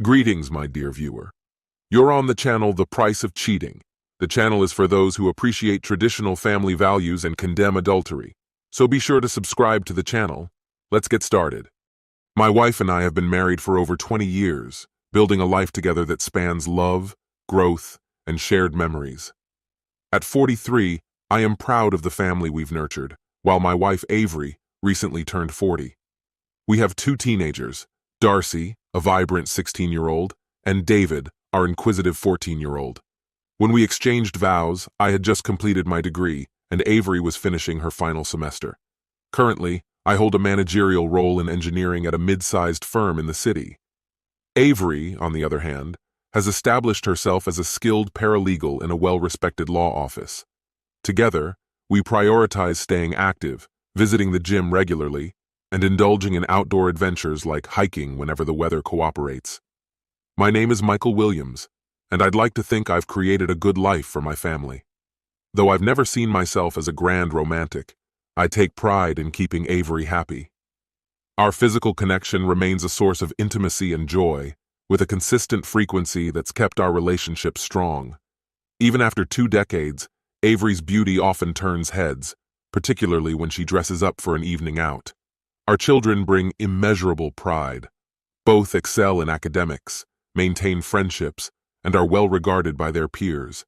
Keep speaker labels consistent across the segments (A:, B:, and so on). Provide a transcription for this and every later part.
A: Greetings, my dear viewer. You're on the channel The Price of Cheating. The channel is for those who appreciate traditional family values and condemn adultery. So be sure to subscribe to the channel. Let's get started. My wife and I have been married for over 20 years, building a life together that spans love, growth, and shared memories. At 43, I am proud of the family we've nurtured, while my wife Avery recently turned 40. We have two teenagers, Darcy, a vibrant 16-year-old, and David, our inquisitive 14-year-old. When we exchanged vows, I had just completed my degree, and Avery was finishing her final semester. Currently, I hold a managerial role in engineering at a mid-sized firm in the city. Avery, on the other hand, has established herself as a skilled paralegal in a well-respected law office. Together, we prioritize staying active, visiting the gym regularly, and indulging in outdoor adventures like hiking whenever the weather cooperates. My name is Michael Williams, and I'd like to think I've created a good life for my family. Though I've never seen myself as a grand romantic, I take pride in keeping Avery happy. Our physical connection remains a source of intimacy and joy, with a consistent frequency that's kept our relationship strong. Even after 2 decades, Avery's beauty often turns heads, particularly when she dresses up for an evening out. Our children bring immeasurable pride. Both excel in academics, maintain friendships, and are well regarded by their peers.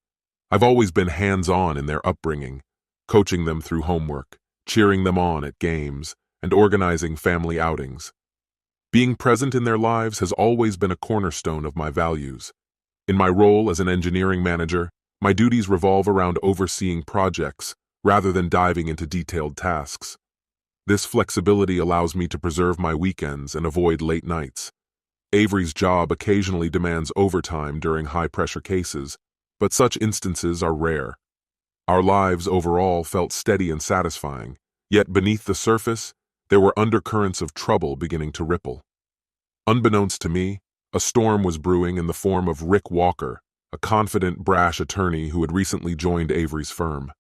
A: I've always been hands-on in their upbringing, coaching them through homework, cheering them on at games, and organizing family outings. Being present in their lives has always been a cornerstone of my values. In my role as an engineering manager, my duties revolve around overseeing projects rather than diving into detailed tasks. This flexibility allows me to preserve my weekends and avoid late nights. Avery's job occasionally demands overtime during high-pressure cases, but such instances are rare. Our lives overall felt steady and satisfying, yet beneath the surface, there were undercurrents of trouble beginning to ripple. Unbeknownst to me, a storm was brewing in the form of Rick Walker, a confident, brash attorney who had recently joined Avery's firm.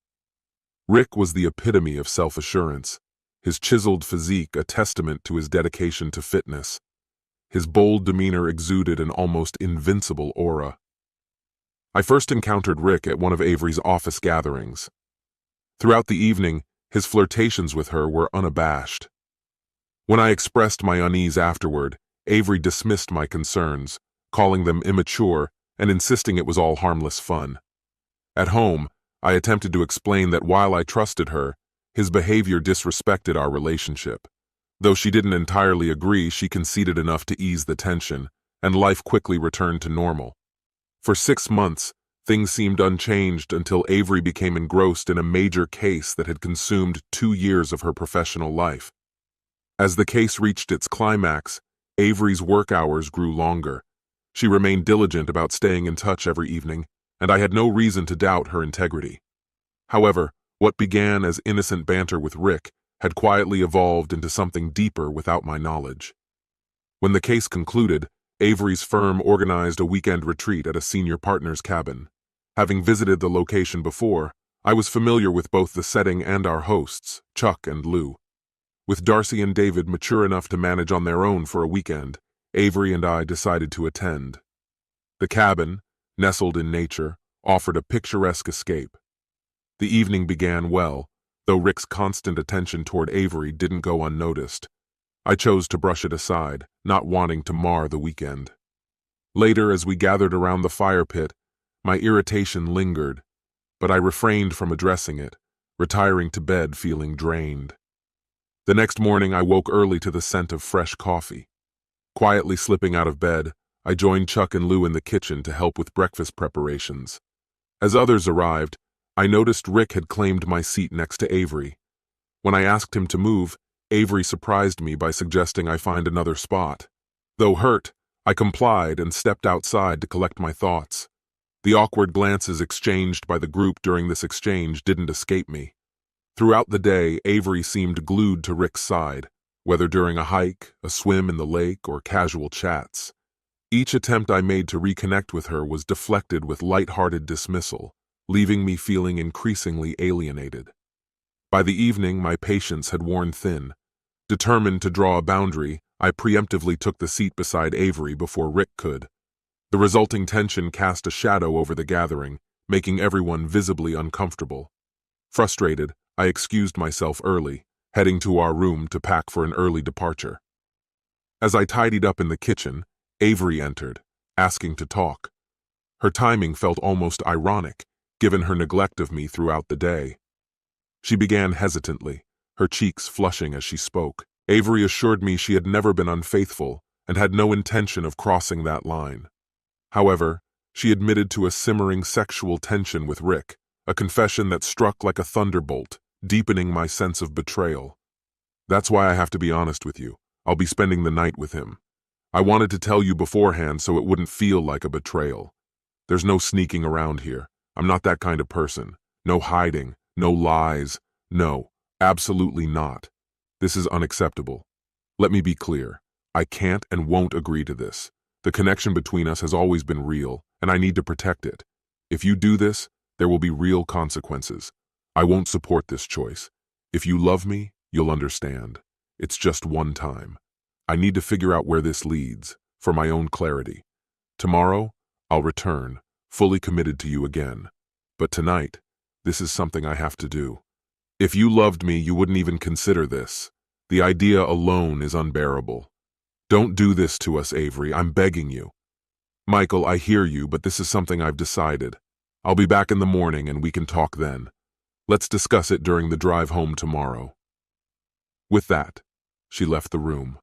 A: Rick was the epitome of self-assurance, his chiseled physique a testament to his dedication to fitness. His bold demeanor exuded an almost invincible aura. I first encountered Rick at one of Avery's office gatherings. Throughout the evening, his flirtations with her were unabashed. When I expressed my unease afterward, Avery dismissed my concerns, calling them immature and insisting it was all harmless fun. At home, I attempted to explain that while I trusted her, his behavior disrespected our relationship. Though she didn't entirely agree, she conceded enough to ease the tension, and life quickly returned to normal. For 6 months, things seemed unchanged until Avery became engrossed in a major case that had consumed 2 years of her professional life. As the case reached its climax, Avery's work hours grew longer. She remained diligent about staying in touch every evening, and I had no reason to doubt her integrity. However, what began as innocent banter with Rick had quietly evolved into something deeper without my knowledge. When the case concluded, Avery's firm organized a weekend retreat at a senior partner's cabin. Having visited the location before, I was familiar with both the setting and our hosts, Chuck and Lou. With Darcy and David mature enough to manage on their own for a weekend, Avery and I decided to attend. The cabin, nestled in nature, offered a picturesque escape. The evening began well, though Rick's constant attention toward Avery didn't go unnoticed. I chose to brush it aside, not wanting to mar the weekend. Later, as we gathered around the fire pit, my irritation lingered, but I refrained from addressing it, retiring to bed feeling drained. The next morning, I woke early to the scent of fresh coffee. Quietly slipping out of bed, I joined Chuck and Lou in the kitchen to help with breakfast preparations. As others arrived, I noticed Rick had claimed my seat next to Avery. When I asked him to move, Avery surprised me by suggesting I find another spot. Though hurt, I complied and stepped outside to collect my thoughts. The awkward glances exchanged by the group during this exchange didn't escape me. Throughout the day, Avery seemed glued to Rick's side, whether during a hike, a swim in the lake, or casual chats. Each attempt I made to reconnect with her was deflected with light-hearted dismissal, leaving me feeling increasingly alienated. By the evening, my patience had worn thin. Determined to draw a boundary, I preemptively took the seat beside Avery before Rick could. The resulting tension cast a shadow over the gathering, making everyone visibly uncomfortable. Frustrated, I excused myself early, heading to our room to pack for an early departure. As I tidied up in the kitchen, Avery entered, asking to talk. Her timing felt almost ironic, given her neglect of me throughout the day. She began hesitantly, her cheeks flushing as she spoke. Avery assured me she had never been unfaithful and had no intention of crossing that line. However, she admitted to a simmering sexual tension with Rick, a confession that struck like a thunderbolt, deepening my sense of betrayal. That's why I have to be honest with you. I'll be spending the night with him. I wanted to tell you beforehand so it wouldn't feel like a betrayal. There's no sneaking around here. I'm not that kind of person. No hiding, no lies. No, absolutely not. This is unacceptable. Let me be clear. I can't and won't agree to this. The connection between us has always been real, and I need to protect it. If you do this, there will be real consequences. I won't support this choice. If you love me, you'll understand. It's just one time. I need to figure out where this leads, for my own clarity. Tomorrow, I'll return, fully committed to you again. But tonight, this is something I have to do. If you loved me, you wouldn't even consider this. The idea alone is unbearable. Don't do this to us, Avery. I'm begging you. Michael, I hear you, but this is something I've decided. I'll be back in the morning and we can talk then. Let's discuss it during the drive home tomorrow. With that, she left the room.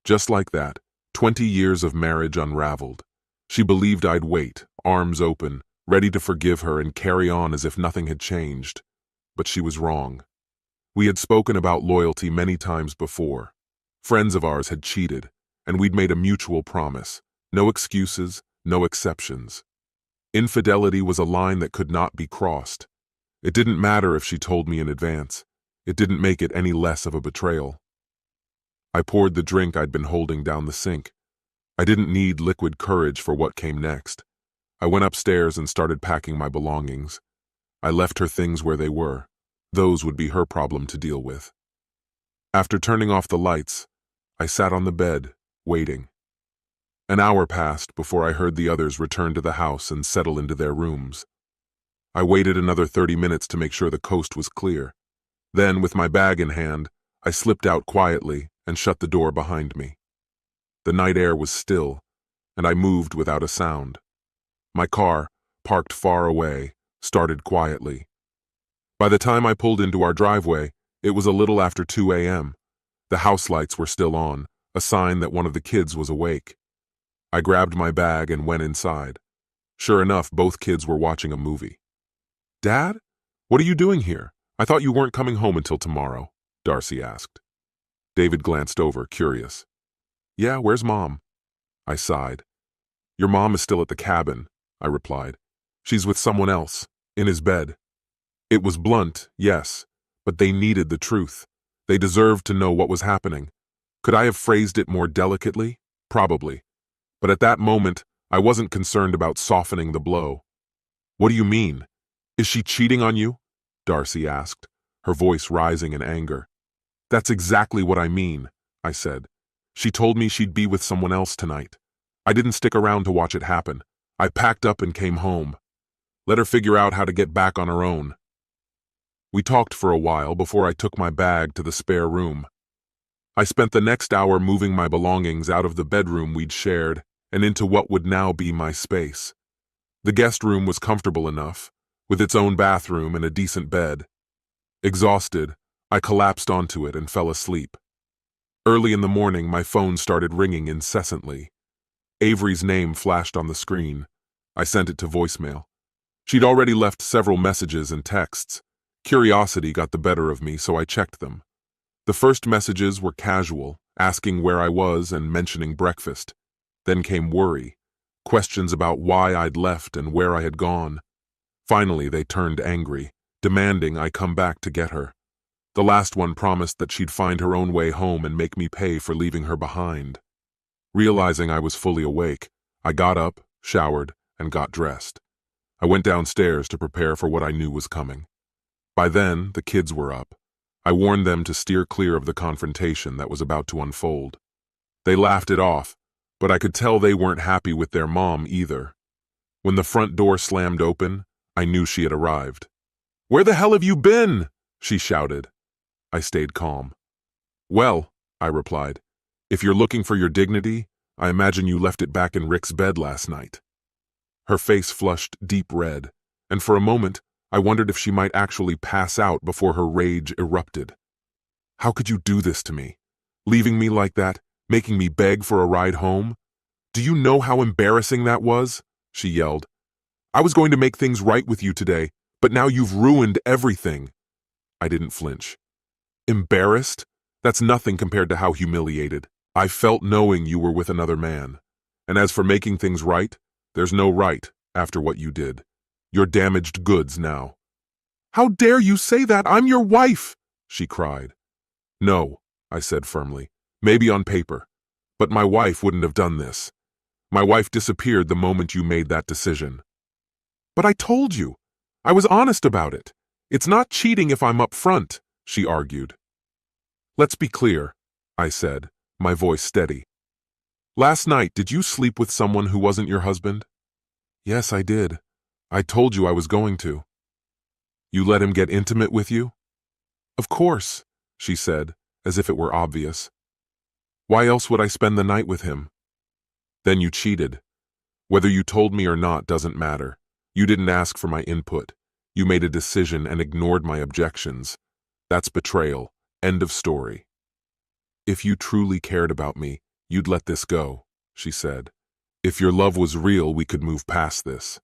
A: Just like that, 20 years of marriage unraveled. She believed I'd wait, arms open, ready to forgive her and carry on as if nothing had changed. But she was wrong. We had spoken about loyalty many times before. Friends of ours had cheated, and we'd made a mutual promise. No excuses, no exceptions. Infidelity was a line that could not be crossed. It didn't matter if she told me in advance. It didn't make it any less of a betrayal. I poured the drink I'd been holding down the sink. I didn't need liquid courage for what came next. I went upstairs and started packing my belongings. I left her things where they were. Those would be her problem to deal with. After turning off the lights, I sat on the bed, waiting. An hour passed before I heard the others return to the house and settle into their rooms. I waited another 30 minutes to make sure the coast was clear. Then, with my bag in hand, I slipped out quietly and shut the door behind me. The night air was still, and I moved without a sound. My car, parked far away, started quietly. By the time I pulled into our driveway, it was a little after 2 a.m. The house lights were still on, a sign that one of the kids was awake. I grabbed my bag and went inside. Sure enough, both kids were watching a movie. "Dad, what are you doing here? I thought you weren't coming home until tomorrow," Darcy asked. David glanced over, curious. "Yeah, where's Mom?" I sighed. "Your mom is still at the cabin," I replied. "She's with someone else, in his bed." It was blunt, yes, but they needed the truth. They deserved to know what was happening. Could I have phrased it more delicately? Probably. But at that moment, I wasn't concerned about softening the blow. "What do you mean? Is she cheating on you?" Darcy asked, her voice rising in anger. "That's exactly what I mean," I said. "She told me she'd be with someone else tonight. I didn't stick around to watch it happen. I packed up and came home. Let her figure out how to get back on her own." We talked for a while before I took my bag to the spare room. I spent the next hour moving my belongings out of the bedroom we'd shared and into what would now be my space. The guest room was comfortable enough, with its own bathroom and a decent bed. Exhausted, I collapsed onto it and fell asleep. Early in the morning, my phone started ringing incessantly. Avery's name flashed on the screen. I sent it to voicemail. She'd already left several messages and texts. Curiosity got the better of me, so I checked them. The first messages were casual, asking where I was and mentioning breakfast. Then came worry, questions about why I'd left and where I had gone. Finally, they turned angry, demanding I come back to get her. The last one promised that she'd find her own way home and make me pay for leaving her behind. Realizing I was fully awake, I got up, showered, and got dressed. I went downstairs to prepare for what I knew was coming. By then, the kids were up. I warned them to steer clear of the confrontation that was about to unfold. They laughed it off, but I could tell they weren't happy with their mom either. When the front door slammed open, I knew she had arrived. "Where the hell have you been?" she shouted. I stayed calm. "Well," I replied, "if you're looking for your dignity, I imagine you left it back in Rick's bed last night." Her face flushed deep red, and for a moment, I wondered if she might actually pass out before her rage erupted. "How could you do this to me? Leaving me like that, making me beg for a ride home? Do you know how embarrassing that was?" she yelled. "I was going to make things right with you today, but now you've ruined everything." I didn't flinch. "Embarrassed? That's nothing compared to how humiliated I felt knowing you were with another man. And as for making things right, there's no right after what you did. You're damaged goods now." "How dare you say that? I'm your wife!" she cried. "No," I said firmly. "Maybe on paper. But my wife wouldn't have done this. My wife disappeared the moment you made that decision." "But I told you. I was honest about it. It's not cheating if I'm upfront," she argued. "Let's be clear," I said, my voice steady. "Last night, did you sleep with someone who wasn't your husband?" "Yes, I did. I told you I was going to." "You let him get intimate with you?" "Of course," she said, as if it were obvious. "Why else would I spend the night with him?" "Then you cheated. Whether you told me or not doesn't matter. You didn't ask for my input. You made a decision and ignored my objections. That's betrayal. End of story." "If you truly cared about me, you'd let this go," she said. "If your love was real, we could move past this."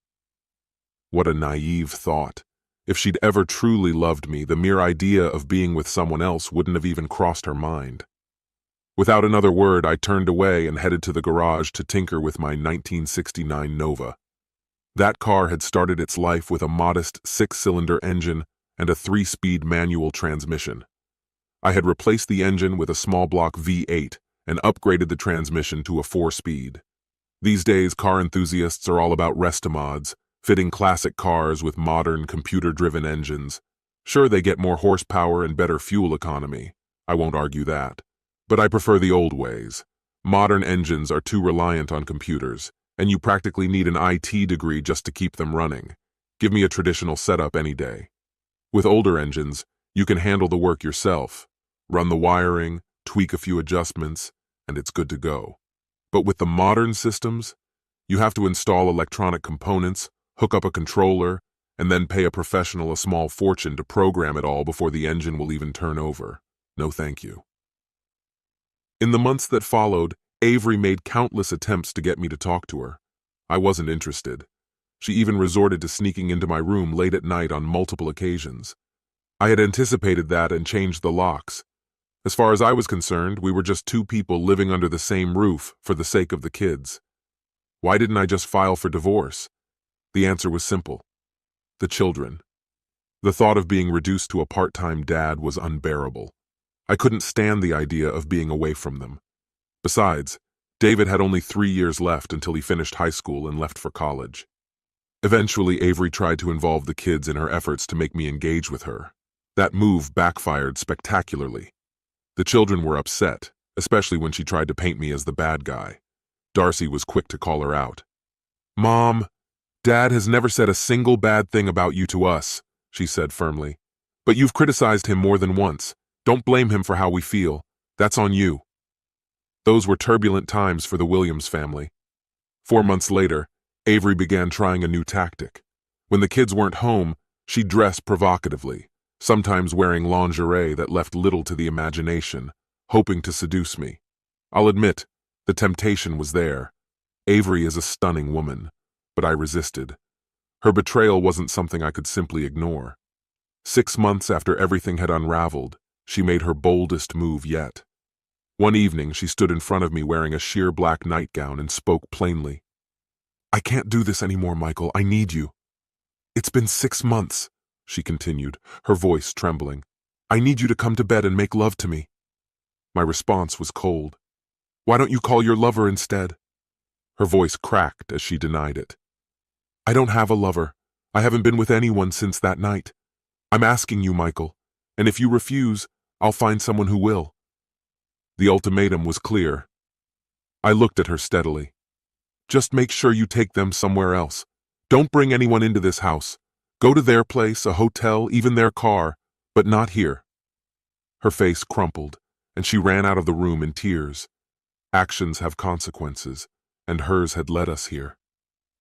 A: What a naive thought. If she'd ever truly loved me, the mere idea of being with someone else wouldn't have even crossed her mind. Without another word, I turned away and headed to the garage to tinker with my 1969 Nova. That car had started its life with a modest 6-cylinder engine and a 3-speed manual transmission. I had replaced the engine with a small block V8 and upgraded the transmission to a 4-speed. These days, car enthusiasts are all about restomods, fitting classic cars with modern, computer-driven engines. Sure, they get more horsepower and better fuel economy. I won't argue that. But I prefer the old ways. Modern engines are too reliant on computers, and you practically need an IT degree just to keep them running. Give me a traditional setup any day. With older engines, you can handle the work yourself. Run the wiring, tweak a few adjustments, and it's good to go. But with the modern systems, you have to install electronic components, hook up a controller, and then pay a professional a small fortune to program it all before the engine will even turn over. No thank you. In the months that followed, Avery made countless attempts to get me to talk to her. I wasn't interested. She even resorted to sneaking into my room late at night on multiple occasions. I had anticipated that and changed the locks. As far as I was concerned, we were just two people living under the same roof for the sake of the kids. Why didn't I just file for divorce? The answer was simple. The children. The thought of being reduced to a part-time dad was unbearable. I couldn't stand the idea of being away from them. Besides, David had only 3 years left until he finished high school and left for college. Eventually, Avery tried to involve the kids in her efforts to make me engage with her. That move backfired spectacularly. The children were upset, especially when she tried to paint me as the bad guy. Darcy was quick to call her out. "Mom, Dad has never said a single bad thing about you to us," she said firmly. "But you've criticized him more than once. Don't blame him for how we feel. That's on you." Those were turbulent times for the Williams family. 4 months later, Avery began trying a new tactic. When the kids weren't home, she dressed provocatively, sometimes wearing lingerie that left little to the imagination, hoping to seduce me. I'll admit, the temptation was there. Avery is a stunning woman, but I resisted. Her betrayal wasn't something I could simply ignore. 6 months after everything had unraveled, she made her boldest move yet. One evening, she stood in front of me wearing a sheer black nightgown and spoke plainly. "I can't do this anymore, Michael. I need you." "It's been 6 months," she continued, her voice trembling. "I need you to come to bed and make love to me." My response was cold. "Why don't you call your lover instead?" Her voice cracked as she denied it. "I don't have a lover. I haven't been with anyone since that night. I'm asking you, Michael, and if you refuse, I'll find someone who will." The ultimatum was clear. I looked at her steadily. Just make sure you take them somewhere else. Don't bring anyone into this house. Go to their place, a hotel, even their car, but not here. Her face crumpled, and she ran out of the room in tears. Actions have consequences, and hers had led us here.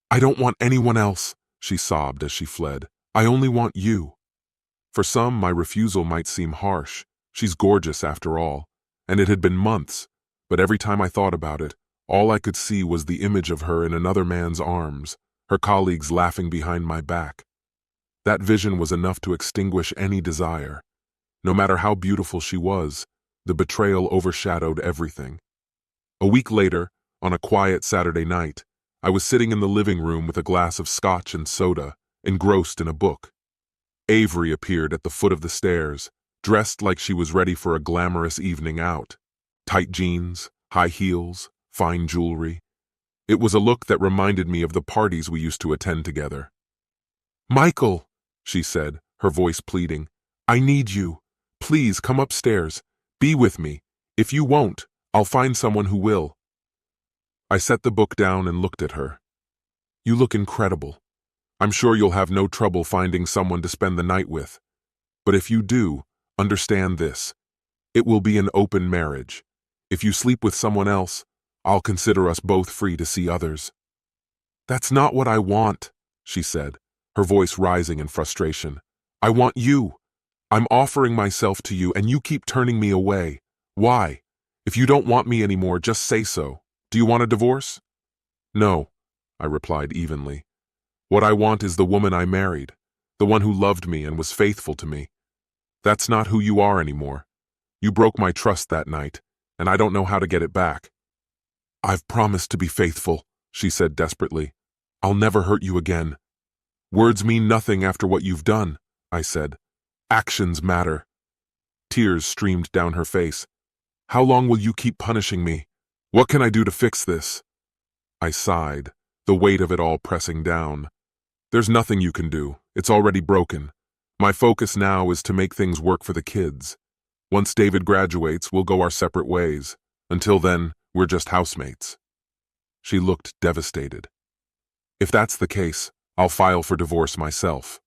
A: I don't want anyone else, she sobbed as she fled. I only want you. For some, my refusal might seem harsh. She's gorgeous after all, and it had been months, but every time I thought about it, all I could see was the image of her in another man's arms, her colleagues laughing behind my back. That vision was enough to extinguish any desire. No matter how beautiful she was, the betrayal overshadowed everything. A week later, on a quiet Saturday night, I was sitting in the living room with a glass of scotch and soda, engrossed in a book. Avery appeared at the foot of the stairs, dressed like she was ready for a glamorous evening out. Tight jeans, high heels, fine jewelry. It was a look that reminded me of the parties we used to attend together. "Michael," she said, her voice pleading, "I need you. Please come upstairs. Be with me. If you won't, I'll find someone who will." I set the book down and looked at her. "You look incredible. I'm sure you'll have no trouble finding someone to spend the night with. But if you do, understand this. It will be an open marriage. If you sleep with someone else, I'll consider us both free to see others." "That's not what I want," she said, her voice rising in frustration. "I want you. I'm offering myself to you, and you keep turning me away. Why? If you don't want me anymore, just say so. Do you want a divorce?" "No," I replied evenly. "What I want is the woman I married, the one who loved me and was faithful to me. That's not who you are anymore. You broke my trust that night, and I don't know how to get it back." "I've promised to be faithful," she said desperately. "I'll never hurt you again." "Words mean nothing after what you've done," I said. "Actions matter." Tears streamed down her face. "How long will you keep punishing me? What can I do to fix this?" I sighed, the weight of it all pressing down. "There's nothing you can do. It's already broken. My focus now is to make things work for the kids. Once David graduates, we'll go our separate ways. Until then, we're just housemates." She looked devastated. "If that's the case, I'll file for divorce myself."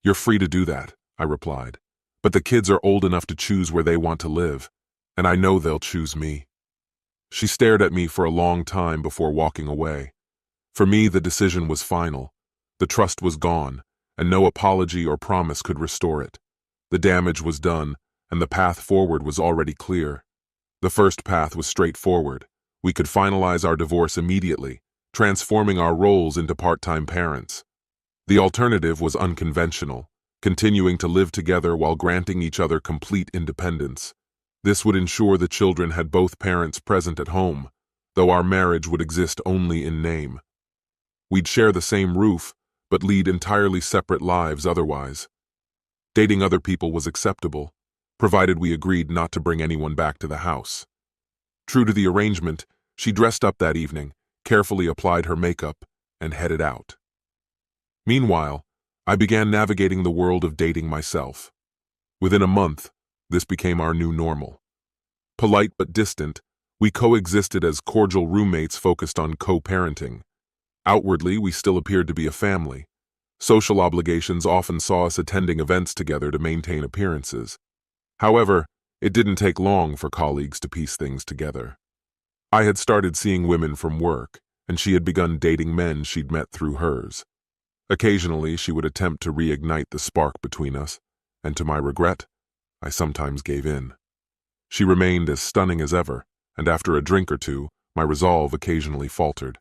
A: "You're free to do that," I replied. "But the kids are old enough to choose where they want to live, and I know they'll choose me." She stared at me for a long time before walking away. For me, the decision was final. The trust was gone, and no apology or promise could restore it. The damage was done, and the path forward was already clear. The first path was straightforward. We could finalize our divorce immediately, transforming our roles into part-time parents. The alternative was unconventional, continuing to live together while granting each other complete independence. This would ensure the children had both parents present at home, though our marriage would exist only in name. We'd share the same roof, but lead entirely separate lives otherwise. Dating other people was acceptable, provided we agreed not to bring anyone back to the house. True to the arrangement, she dressed up that evening, carefully applied her makeup, and headed out. Meanwhile, I began navigating the world of dating myself. Within a month, this became our new normal. Polite but distant, we coexisted as cordial roommates focused on co-parenting. Outwardly, we still appeared to be a family. Social obligations often saw us attending events together to maintain appearances. However, it didn't take long for colleagues to piece things together. I had started seeing women from work, and she had begun dating men she'd met through hers. Occasionally, she would attempt to reignite the spark between us, and to my regret, I sometimes gave in. She remained as stunning as ever, and after a drink or two, my resolve occasionally faltered.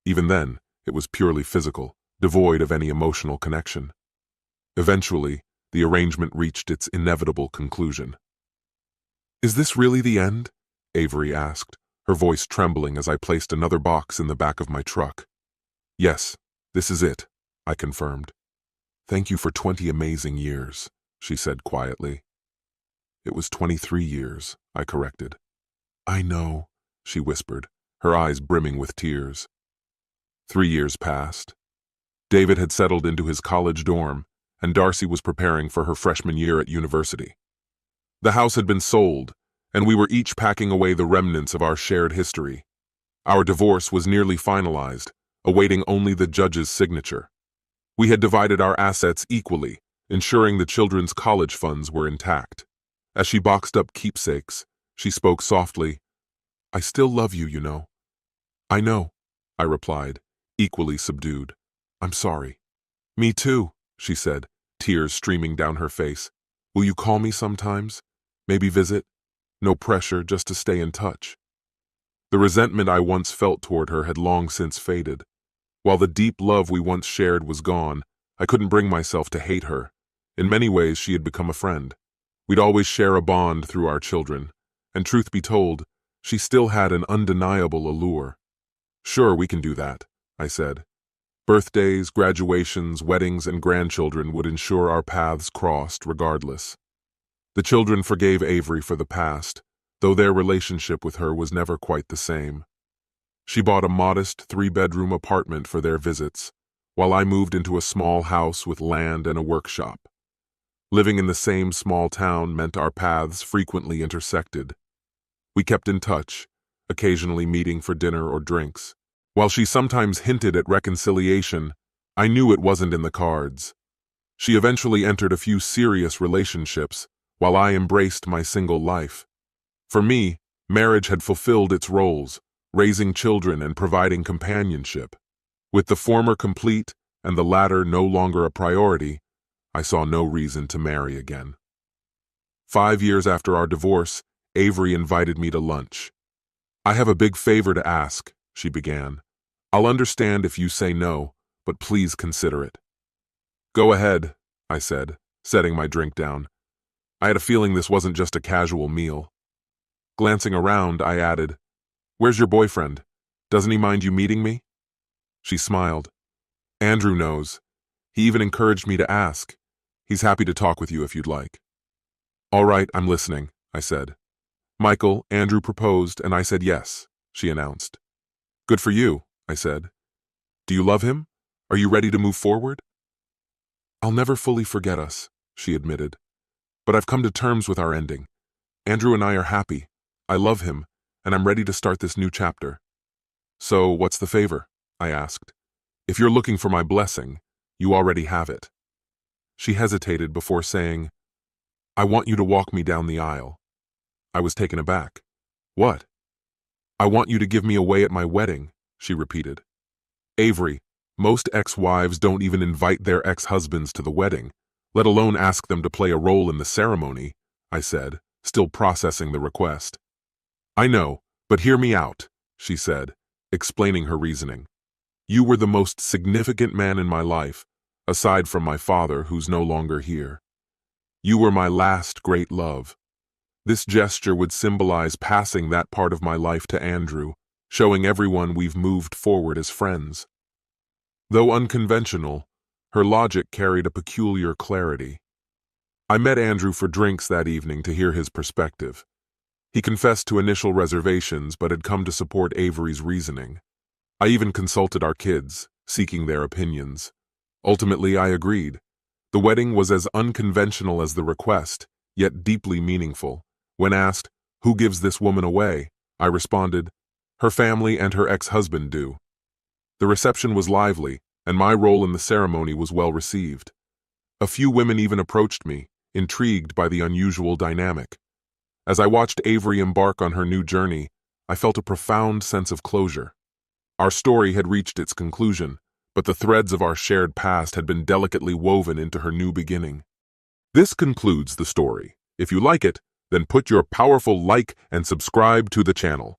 A: Even then, it was purely physical, devoid of any emotional connection. Eventually, the arrangement reached its inevitable conclusion. "Is this really the end?" Avery asked, her voice trembling as I placed another box in the back of my truck. "Yes, this is it," I confirmed. "Thank you for 20 amazing years," she said quietly. "It was 23 years," I corrected. "I know," she whispered, her eyes brimming with tears. 3 years passed. David had settled into his college dorm, and Darcy was preparing for her freshman year at university. The house had been sold, and we were each packing away the remnants of our shared history. Our divorce was nearly finalized, awaiting only the judge's signature. We had divided our assets equally, ensuring the children's college funds were intact. As she boxed up keepsakes, she spoke softly, "I still love you, you know." "I know," I replied, equally subdued. "I'm sorry." "Me too," she said, tears streaming down her face. "Will you call me sometimes? Maybe visit? No pressure, just to stay in touch." The resentment I once felt toward her had long since faded. While the deep love we once shared was gone, I couldn't bring myself to hate her. In many ways, she had become a friend. We'd always share a bond through our children, and truth be told, she still had an undeniable allure. "Sure, we can do that," I said. Birthdays, graduations, weddings, and grandchildren would ensure our paths crossed regardless. The children forgave Avery for the past, though their relationship with her was never quite the same. She bought a modest 3-bedroom apartment for their visits, while I moved into a small house with land and a workshop. Living in the same small town meant our paths frequently intersected. We kept in touch, occasionally meeting for dinner or drinks. While she sometimes hinted at reconciliation, I knew it wasn't in the cards. She eventually entered a few serious relationships, while I embraced my single life. For me, marriage had fulfilled its roles, raising children and providing companionship. With the former complete and the latter no longer a priority, I saw no reason to marry again. 5 years after our divorce, Avery invited me to lunch. "I have a big favor to ask," she began. "I'll understand if you say no, but please consider it." "Go ahead," I said, setting my drink down. I had a feeling this wasn't just a casual meal. Glancing around, I added, "Where's your boyfriend? Doesn't he mind you meeting me?" She smiled. "Andrew knows. He even encouraged me to ask. He's happy to talk with you if you'd like." "All right, I'm listening," I said. "Michael, Andrew proposed, and I said yes," she announced. "Good for you," I said. "Do you love him? Are you ready to move forward?" "I'll never fully forget us," she admitted. "But I've come to terms with our ending. Andrew and I are happy. I love him, and I'm ready to start this new chapter." "So, what's the favor?" I asked. "If you're looking for my blessing, you already have it." She hesitated before saying, "I want you to walk me down the aisle." I was taken aback. "What?" "I want you to give me away at my wedding," she repeated. "Avery, most ex-wives don't even invite their ex-husbands to the wedding, let alone ask them to play a role in the ceremony," I said, still processing the request. "I know, but hear me out," she said, explaining her reasoning. "You were the most significant man in my life, aside from my father, who's no longer here. You were my last great love. This gesture would symbolize passing that part of my life to Andrew, showing everyone we've moved forward as friends." Though unconventional, her logic carried a peculiar clarity. I met Andrew for drinks that evening to hear his perspective. He confessed to initial reservations but had come to support Avery's reasoning. I even consulted our kids, seeking their opinions. Ultimately, I agreed. The wedding was as unconventional as the request, yet deeply meaningful. When asked, "Who gives this woman away?" I responded, "Her family and her ex-husband do." The reception was lively, and my role in the ceremony was well received. A few women even approached me, intrigued by the unusual dynamic. As I watched Avery embark on her new journey, I felt a profound sense of closure. Our story had reached its conclusion, but the threads of our shared past had been delicately woven into her new beginning. This concludes the story. If you like it, then put your powerful like and subscribe to the channel.